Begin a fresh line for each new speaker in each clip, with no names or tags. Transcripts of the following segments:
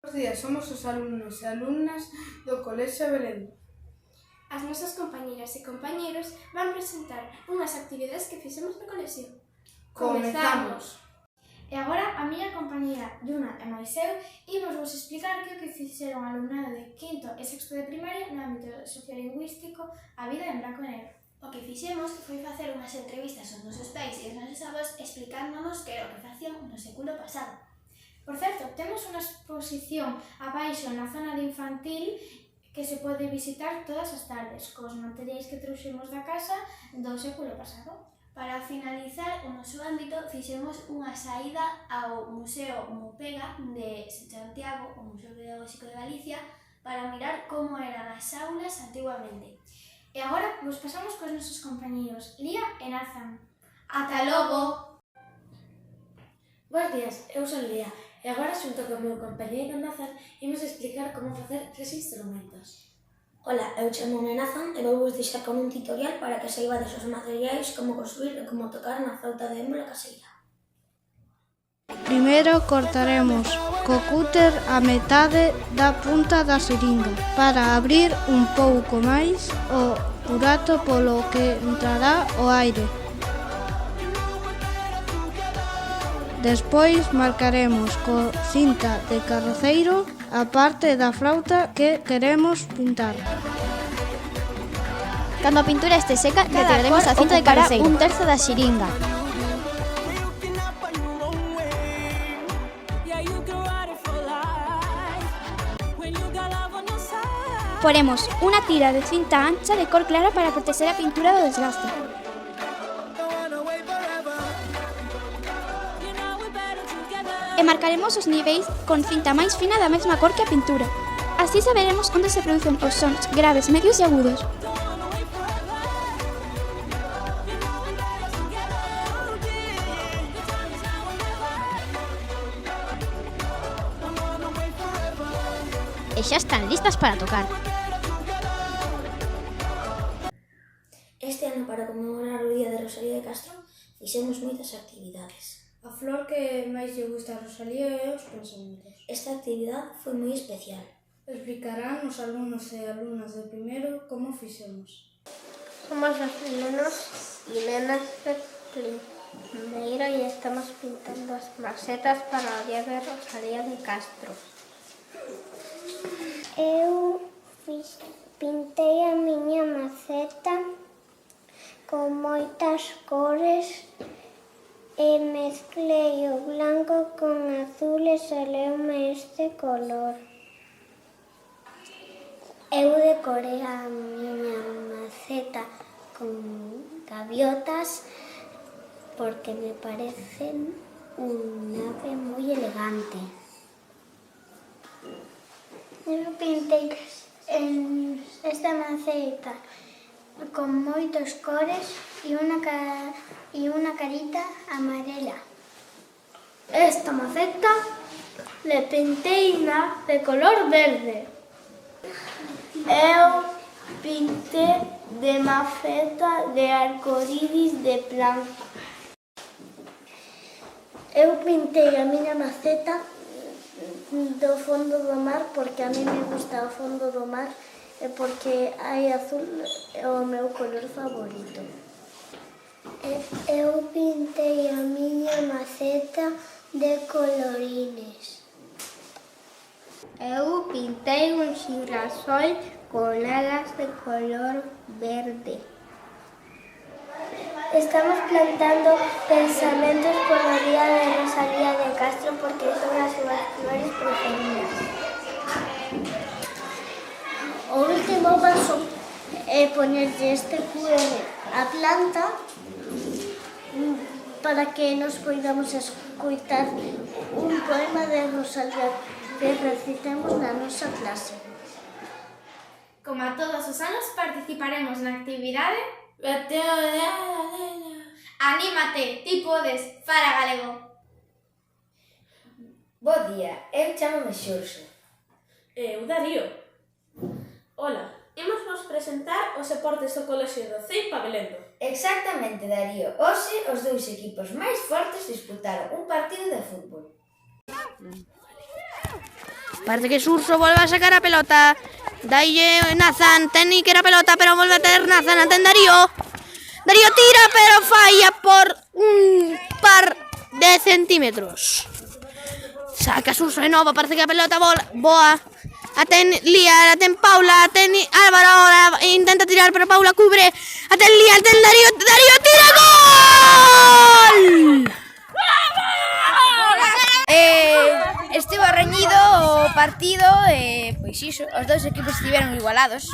Bos días, somos os alumnos e alumnas do Colexio Belén.
As nosas compañeiras e compañeiros van presentar unhas actividades que fixemos no colexio.
Comezamos!
E agora a miña compañeira Yuna e máis eu imos vos explicar que o que fixeron o alumnado de quinto e sexto de primaria no ámbito sociolingüístico A vida en branco e negro.
O que fixemos foi facer unhas entrevistas aos nosos pais e aos nosos avós explicándonos que era o que facían no século pasado.
Por certo, temos unha exposición abaixo na zona de infantil que se pode visitar todas as tardes, cos materiais que trouxemos da casa do século pasado.
Para finalizar o noso ámbito, fixemos unha saída ao Museo Mupega de Santiago, o Museo Pedagóxico de Galicia, para mirar como eran as aulas antiguamente.
E agora vos pasamos cos nosos compañeiros Lía e Nathan.
Ata logo!
Bos días, eu son Lía e agora xunto co meu compañeiro Nathan imos explicar como facer 3 instrumentos.
Ola, eu chamome Nathan e vou vos deixar con un tutorial para que saibades os materiais, como construir e como tocar na flauta de émula caseira.
Primeiro cortaremos co cúter a metade da punta da seringa para abrir un pouco máis o burato polo que entrará o aire. Despois marcaremos co cinta de carroceiro a parte da flauta que queremos pintar.
Cando a pintura este seca, retiraremos a cinta de carroceiro un terzo da xiringa. Poremos unha tira de cinta ancha de cor clara para protexer a pintura do desgaste. E marcaremos os niveis con cinta máis fina da mesma cor que a pintura. Así saberemos onde se producen os sons graves, medios e agudos. E xa están listas para tocar.
Este ano, para conmemorar o Día de Rosalía de Castro, fixemos moitas actividades.
A flor que máis lle gusta a Rosalía é os pensamentos.
Esta actividade foi moi especial.
Explicarán os alumnos e alumnas de primeiro como fixemos.
Somos os nenos e nenas de primeiro e estamos pintando as macetas para o Día de Rosalía de Castro.
Eu pintei a miña maceta con moitas cores e mezclei o blanco con azul e saleume este color. Eu decorei a miña maceta con gaviotas porque me parecen unha ave moi elegante. Eu pintei esta maceta con moitas cores e unha carita amarela.
Esta maceta le pintei de color verde. Eu pintei de maceta de arcoíris de branco. Eu pintei a miña maceta do fondo do mar porque a mí me gusta o fondo do mar e porque hai azul é o meu color favorito.
Eu pintei a miña maceta de colorines.
Eu pintei un xirasol con alas de color verde.
Estamos plantando pensamentos polo Día de Rosalía de Castro porque son as súas flores preferidas.
O último paso é poñerlle este QR á planta para que nos poidamos escoitar un poema de Rosalía que recitemos na nosa clase.
Como a todos os anos, participaremos na actividade Anímate, ti podes, fala galego.
Bo día, eu chamome Xurxo.
Eu Darío.
Ola, imos vos imos presentar os deportes do Colexio do Ceipa Belendo.
Exactamente, Darío. Hoxe os dous equipos máis fortes disputaron un partido de fútbol.
Parece que Surso volve a sacar a pelota. Daille Nathan, ten que ir a pelota, pero volve a ter Nathan, a ten Darío. Darío tira, pero falla por un par de centímetros. Saca Surso de novo, parece que a pelota boa. A ten Lía, a ten Paula, a ten Álvaro ahora intenta tirar, pero Paula cubre. A ten Lía, a ten Darío, Darío tira, gol!
Estivo reñido o partido e, pois iso, os dous equipos estiveron igualados.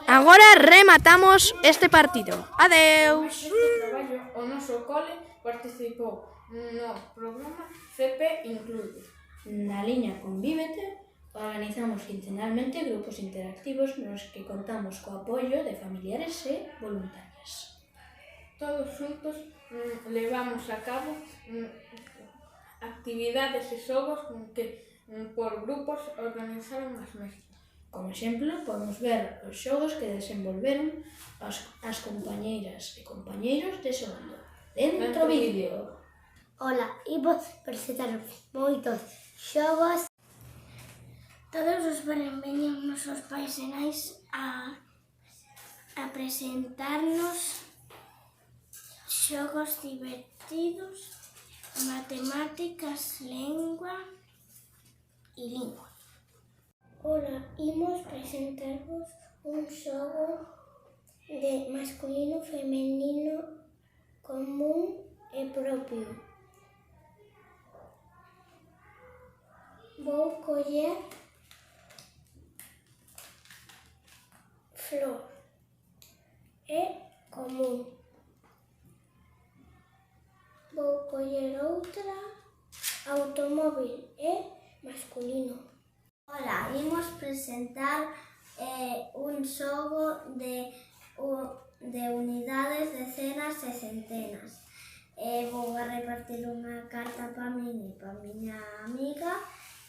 Agora rematamos este partido. Adeus!
Neste traballo, o noso cole participou no programa CP Incluye.
Na liña Convívete organizamos quincenalmente grupos interactivos nos que contamos co apoio de familiares e voluntarias.
Todos xuntos levamos a cabo actividades e xogos que por grupos organizaron as mesmas.
Como exemplo, podemos ver os xogos que desenvolveron as compañeiras e compañeiros de segundo. Dentro vídeo.
Ola, imos presentar moitos xogos. Todos os veñen os nosos pais e nais a presentarnos xogos divertidos, matemáticas, lengua e lingua. Ola, imos presentarvos un xogo de masculino, femenino, común e propio. Vou coller flor e común. Vou coller outra, automóvil e masculino. Ola, imos presentar un xogo de unidades, decenas e centenas. Vou a repartir unha carta para min e para miña amiga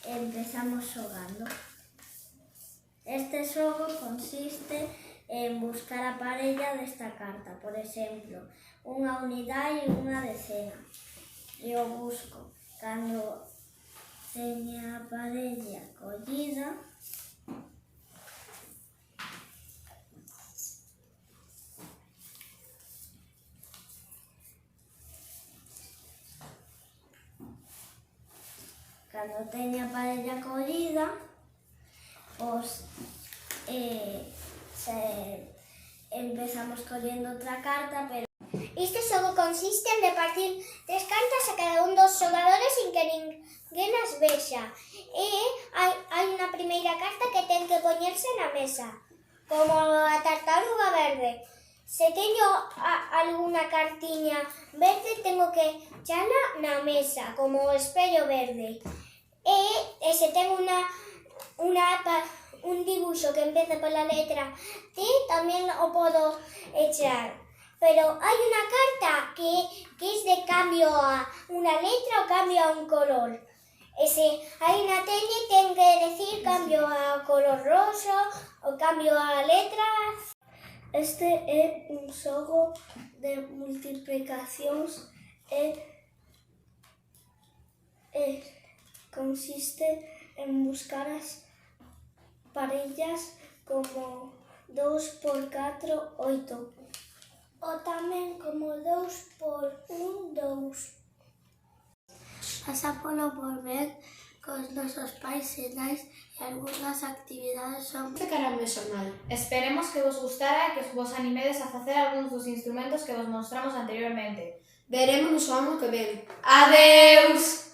e empezamos xogando. Este xogo consiste en buscar a parella desta carta, por exemplo, unha unidade e unha decena. Eu busco cando teña a parella collida, empezamos collendo outra carta, pero
Este xogo consiste en repartir 3 cartas a cada un dos xogadores sin que ninguén as vexa. E hai unha primeira carta que ten que poñerse na mesa, como a tartaruga verde. Se teño alguna cartiña verde, tengo que echala na mesa, como o espello verde. E se ten un dibuixo que empeza pola letra T, tamén o podo echar. Pero hai unha carta que é de cambio a unha letra ou cambio a un color. E se hai unha tele, ten que decir cambio a color rosa ou cambio a letra. Este é un xogo de multiplicacións e consiste en buscar as parellas como 2 por 4, 8. O tamén como 2 por 1, 2. Pasa polo volver cos nosos pais e nais e algunhas actividades son...
Este carame xornal. Esperemos que vos gustara e que vos animedes a facer algúns dos instrumentos que vos mostramos anteriormente.
Veremos o ano que ven.
Adeus!